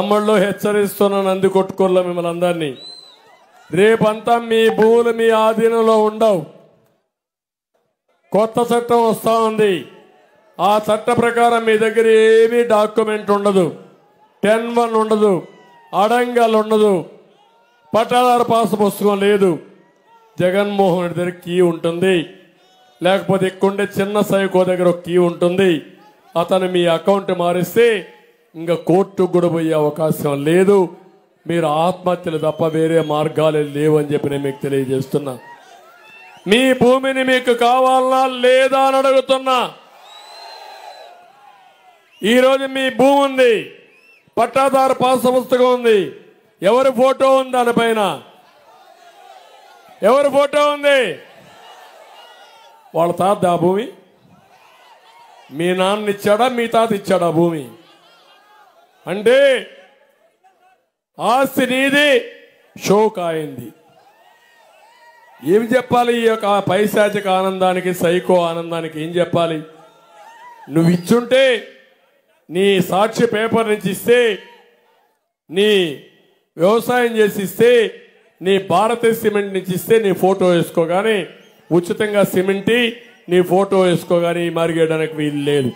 తమ్ముళ్ళు హెచ్చరిస్తున్నాను, అంది కొట్టుకోళ్ళ మిమ్మల్ని అందరినీ. రేపంతా మీ భూములు మీ ఆధీనంలో ఉండవు. కొత్త చట్టం వస్తా ఉంది. ఆ చట్ట ప్రకారం మీ దగ్గర ఏమీ డాక్యుమెంట్ ఉండదు, 10-1 ఉండదు, అడంగల్ ఉండదు, పట్టాదారు పాస్ పుస్తకం లేదు. జగన్మోహన్ రెడ్డి దగ్గర కీ ఉంటుంది, లేకపోతే ఇక్కడుండే చిన్న సైకో దగ్గర ఒక కీ ఉంటుంది. అతను మీ అకౌంట్ మారిస్తే ఇంకా కోర్టుకు కూడా పోయే అవకాశం లేదు. మీరు ఆత్మహత్యలు తప్ప వేరే మార్గాలు లేవని చెప్పి నేను మీకు తెలియజేస్తున్నా. మీ భూమిని మీకు కావాలన్నా లేదా అని అడుగుతున్నా. ఈరోజు మీ భూమి ఉంది, పట్టాదారు పాస్ పుస్తకం ఉంది, ఎవరి ఫోటో ఉంది దానిపైన? ఎవరి ఫోటో ఉంది? వాళ్ళ తాత ఆ భూమి? మీ నాన్న ఇచ్చాడా, మీ తాత ఇచ్చాడా భూమి? అంటే ఆస్తి నీది, షోక్ అయింది. ఏం చెప్పాలి? ఈ యొక్క పైశాచిక ఆనందానికి, సైకో ఆనందానికి ఏం చెప్పాలి? నువ్వు ఇచ్చుంటే నీ సాక్షి పేపర్ నుంచి ఇస్తే, నీ వ్యవసాయం చేసి ఇస్తే, నీ భారతీయ సిమెంట్ నుంచి ఇస్తే నీ ఫోటో వేసుకోగానే, ఉచితంగా సిమెంట్ నీ ఫోటో వేసుకోగానే మరిగేయడానికి వీలు లేదు.